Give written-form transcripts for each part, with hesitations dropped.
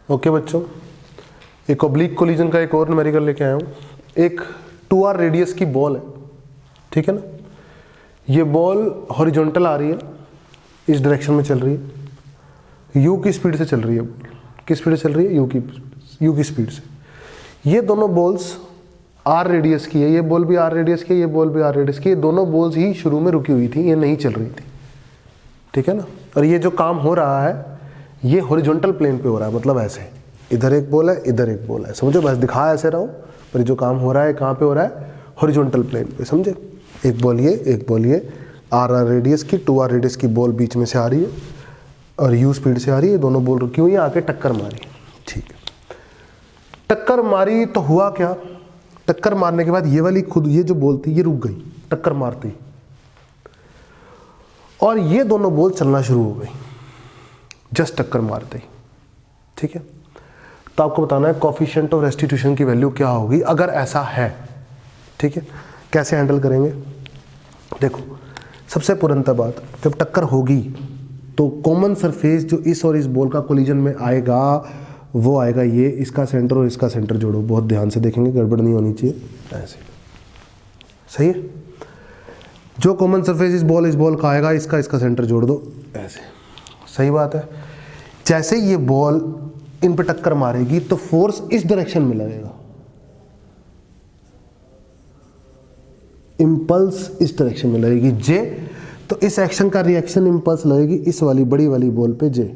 Okay बच्चों, एक oblique collision का एक और न्यूमेरिकल लेके आया हूँ। एक 2r रेडियस की बॉल है, ठीक है ना। ये बॉल हॉरिजॉन्टल आ रही है, इस डायरेक्शन में चल रही है, u की स्पीड से चल रही है। बॉल किस स्पीड से चल रही है? u की स्पीड से। ये दोनों बॉल्स r रेडियस की है, ये बॉल भी r रेडियस की है, ये बॉल भी r रेडियस की है। ये दोनों बॉल्स ही शुरू में रुकी हुई थी, ये नहीं चल रही थी, ठीक है ना। और ये जो काम हो रहा है ये हॉरिजॉन्टल प्लेन पे हो रहा है, मतलब ऐसे इधर एक बॉल है, इधर एक बॉल है, समझो। बस दिखा ऐसे रहा हूँ, पर जो काम हो रहा है कहाँ पे हो रहा है? हॉरिजॉन्टल प्लेन पे, समझे। एक बॉल ये, एक बॉल ये, r रेडियस की 2r रेडियस की बॉल बीच में से आ रही है और u स्पीड से आ रही है। दोनों बॉल रुकी हुई है, आके टक्कर मारी, ठीक है। टक्कर मारी तो हुआ क्या? टक्कर मारने के बाद ये वाली खुद ये जो बॉल थी ये रुक गई टक्कर मारती, और ये दोनों बॉल चलना शुरू हो गई जस्ट टक्कर मारते ही, ठीक है। तो आपको बताना है कोफिशिएंट ऑफ रेस्टिट्यूशन की वैल्यू क्या होगी अगर ऐसा है, ठीक है। कैसे हैंडल करेंगे? देखो, सबसे पुरंता बात, जब टक्कर होगी तो कॉमन सरफेस जो इस और इस बॉल का कोलिजन में आएगा वो आएगा ये, इसका सेंटर और इसका सेंटर जोड़ो। बहुत ध्यान से देखेंगे, गड़बड़ नहीं होनी चाहिए, ऐसे सही है। जो कॉमन सरफेस इस बॉल का आएगा, इसका इसका सेंटर जोड़ दो, ऐसे सही बात है। जैसे ये बॉल इन पे टक्कर मारेगी तो फोर्स इस डायरेक्शन में लगेगा, इंपल्स इस डायरेक्शन में लगेगी जे, तो इस एक्शन का रिएक्शन इंपल्स लगेगी इस वाली बड़ी वाली बॉल पे जे।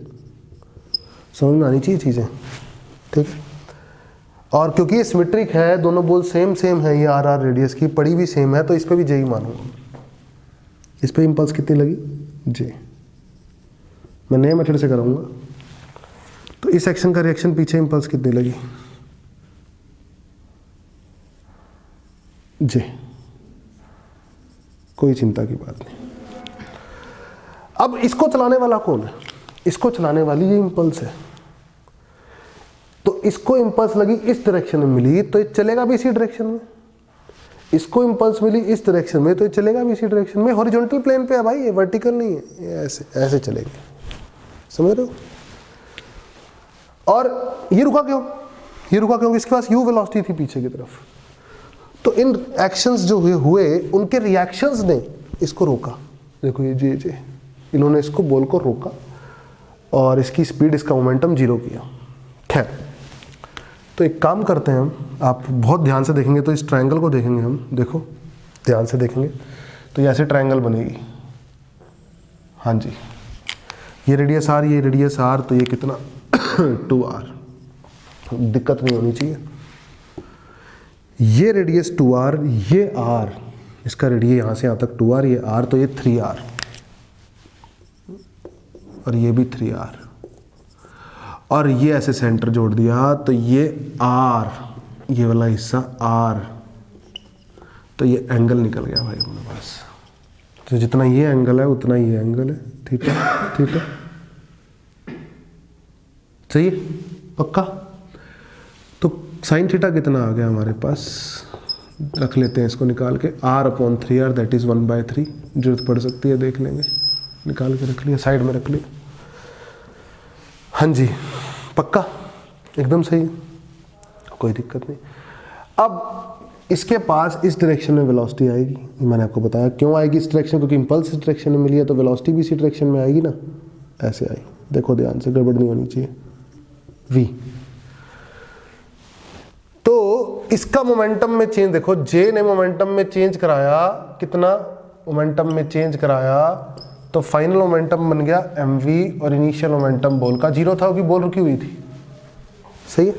समझ में आनी चाहिए चीजें, ठीक है। और क्योंकि ये सिमेट्रिक है, दोनों बॉल सेम है, ये r रेडियस की पड़ी भी सेम है, तो इस पे भी जे ही मानूंगा। इस पे इंपल्स कितनी लगी? जे। मैं नए मेथड से कराऊंगा, तो इस एक्शन का रिएक्शन पीछे इंपल्स कितनी लगी? जे। कोई चिंता की बात नहीं। अब इसको चलाने वाला कौन है? इसको चलाने वाली ये इंपल्स है। तो इसको इंपल्स लगी इस डायरेक्शन में मिली तो ये चलेगा भी इसी डायरेक्शन में, इसको इंपल्स मिली इस डायरेक्शन में तो ये चलेगा भी इसी डायरेक्शन में। हॉरिजॉन्टल प्लेन पे है भाई, ये वर्टिकल नहीं है, ये ऐसे ऐसे चलेगी, समझ रहे हो। और ये रुका क्यों? ये रुका क्योंकि इसके पास u वेलोसिटी थी पीछे की तरफ। तो इन एक्शंस जो हुए उनके रिएक्शंस ने इसको रोका। देखो ये जे इन्होंने इसको बॉल को रोका और इसकी स्पीड, इसका मोमेंटम जीरो किया। खैर, तो एक काम करते हैं हम, आप बहुत ध्यान से देखेंगे तो इस ट्रायंगल को देखेंगे हम, देखो ध्यान से देखेंगे तो ये ऐसे ट्रायंगल बनेगी। हाँ जी, ये रेडियस r, ये रेडियस r, तो ये कितना 2r, दिक्कत नहीं होनी चाहिए। ये रेडियस 2r, ये r, इसका रेडियस यहाँ से यहाँ तक 2r, ये r, तो ये 3r और ये भी 3r, और ये ऐसे सेंटर जोड़ दिया तो ये r, ये वाला हिस्सा r, तो ये एंगल निकल गया भाई अपने पास। तो जितना ये एंगल है उतना ये एंगल है, थीटा, थीटा, सही है, पक्का। तो साइन थीटा कितना आ गया हमारे पास? रख लेते हैं इसको निकाल के, r/3r, दैट इज 1/3। जरूरत पड़ सकती है देख लेंगे, निकाल के रख लिया, साइड में रख लिया। हाँ जी, पक्का, एकदम सही है, कोई दिक्कत नहीं। अब इसके पास इस डायरेक्शन में वेलोसिटी आएगी, मैंने आपको बताया क्यों आएगी इस डायरेक्शन, क्योंकि इंपल्स इस डायरेक्शन में मिली है तो वेलोसिटी भी इसी डायरेक्शन में आएगी ना, ऐसे आई। देखो ध्यान से, गड़बड़ नहीं होनी चाहिए। v, तो इसका मोमेंटम में चेंज देखो, जे ने मोमेंटम में चेंज कराया, कितना मोमेंटम में चेंज कराया, तो फाइनल मोमेंटम बन गया mv, और इनिशियल मोमेंटम बॉल का जीरो था क्योंकि बॉल रुकी हुई थी, सही है।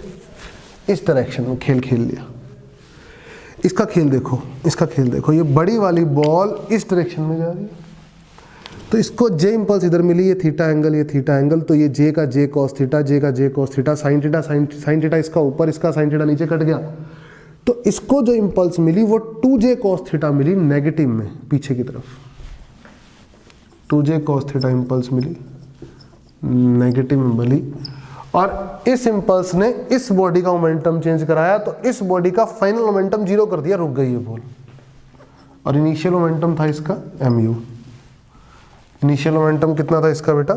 इस डायरेक्शन में खेल लिया। इसका खेल देखो, इसका खेल देखो, ये बड़ी वाली बॉल इस डायरेक्शन में जा रही है, तो इसको जे इंपल्स इधर मिली, ये थीटा एंगल, ये थीटा एंगल, तो ये जे का जे कॉस थीटा, जे का J cos theta, sine theta, sine theta इसका ऊपर, इसका साइन थीटा नीचे कट गया। तो इसको जो इंपल्स मिली वो 2j cos थीटा मिली नेगेटिव में, पीछे की तरफ 2j cos थीटा इंपल्स मिली, नेगेटिव में मिली, और इस इंपल्स ने इस बॉडी का मोमेंटम चेंज कराया, तो इस बॉडी का फाइनल मोमेंटम जीरो कर दिया, रुक गई ये बॉल। और इनिशियल मोमेंटम था इसका mu, इनिशियल मोमेंटम कितना था इसका बेटा?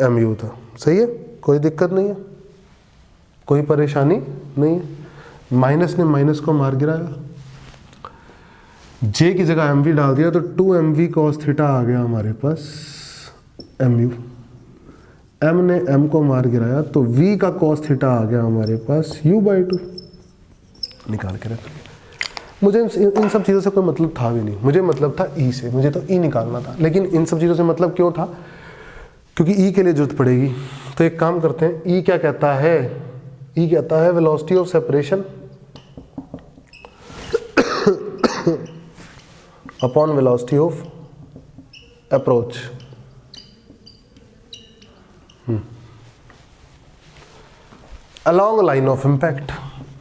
mu था, सही है, कोई दिक्कत नहीं है। कोई परेशानी नहीं है। माइनस ने माइनस को मार गिराया, जे की जगह एम वी डाल दिया तो 2mv cos थीटा आ गया हमारे पास mu। m ने m को मार गिराया तो v का cos थीटा आ गया हमारे पास u/2। निकाल के रख लिया। मुझे इन सब चीज़ों से कोई मतलब था भी नहीं, मुझे मतलब था e से, मुझे तो e निकालना था। लेकिन इन सब चीज़ों से मतलब क्यों था? क्योंकि e के लिए जरूरत पड़ेगी। तो एक काम करते हैं, e क्या कहता है? e कहता है velocity of separation upon velocity of approach. Along line of impact,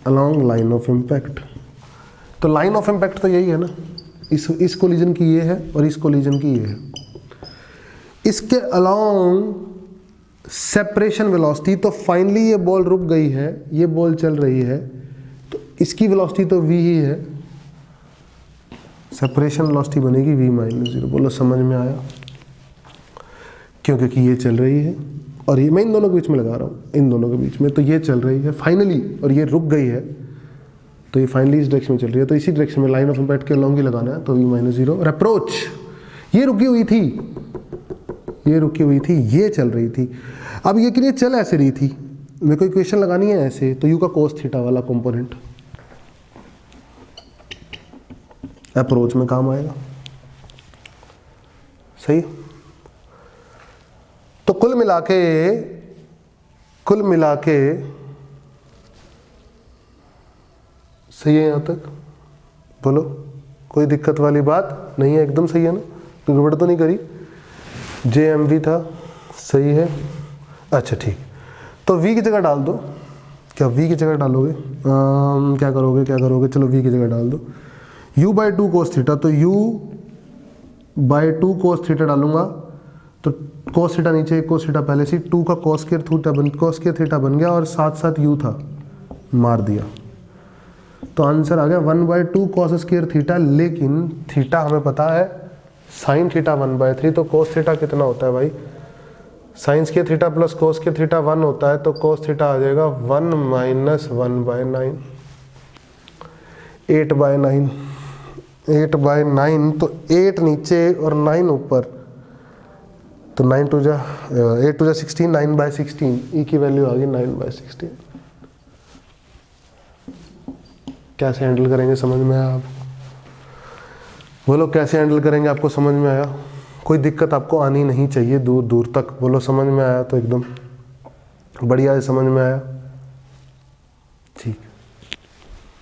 along line of impact. तो लाइन ऑफ इम्पैक्ट तो यही है ना, इस कोलिजन की ये है और इस कोलिजन की ये है। इसके अलोंग सेपरेशन वेलोसिटी, तो फाइनली ये बॉल रुक गई है, ये बॉल चल रही है, तो इसकी वेलोसिटी तो v ही है, सेपरेशन वेलोसिटी बनेगी v-0। बोलो समझ में आया? क्यों? क्योंकि ये चल रही है और ये मैं इन दोनों के बीच में लगा रहा हूँ, इन दोनों के बीच में, तो ये चल रही है फाइनली और ये रुक गई है, तो ये फाइनली इस डायरेक्शन में चल रही है, तो इसी डायरेक्शन में लाइन ऑफ इम्पैक्ट के अलोंग ही लगाना है, तो v-0। और अप्रोच ये रुकी हुई थी, ये रुकी हुई थी, ये चल रही थी। अब ये कि ये चल ऐसे रही थी, मेरे को इक्वेशन लगानी है ऐसे, तो u का cos थीटा वाला कंपोनेंट अप्रोच में काम आएगा। सही। तो कुल मिला के सही है यहां तक? बोलो कोई दिक्कत वाली बात नहीं है? एकदम सही है ना? तो गड़बड़ तो नहीं करी? JMV था, सही है। अच्छा ठीक, तो v की जगह डाल दो। क्या v की जगह डालोगे? क्या करोगे? चलो v की जगह डाल दो। u/2 cos थीटा, तो u/2 cos थीटा डालूंगा तो cos थीटा नीचे, cos थीटा पहले से, 2 का cos स्क्वायर थीटा बन गया और साथ साथ u था, मार दिया, तो आंसर आ गया 1/2 cos स्क्वायर थीटा। लेकिन थीटा हमें पता है साइन थीटा 1/3, तो cos थीटा कितना होता है भाई? Sine square theta plus cos square theta 1 होता है, तो cos थीटा आ जाएगा 1 - 1/9, 8/9, 8/9। तो 8 नीचे और 9 ऊपर, तो 8 टू जा 16, 9/16, ई की वैल्यू आ गई 9/16। कैसे हैंडल करेंगे? समझ में आया? आप बोलो कैसे हैंडल करेंगे? आपको समझ में आया? कोई दिक्कत आपको आनी नहीं चाहिए दूर दूर तक। बोलो समझ में आया? तो एकदम बढ़िया है, समझ में आया।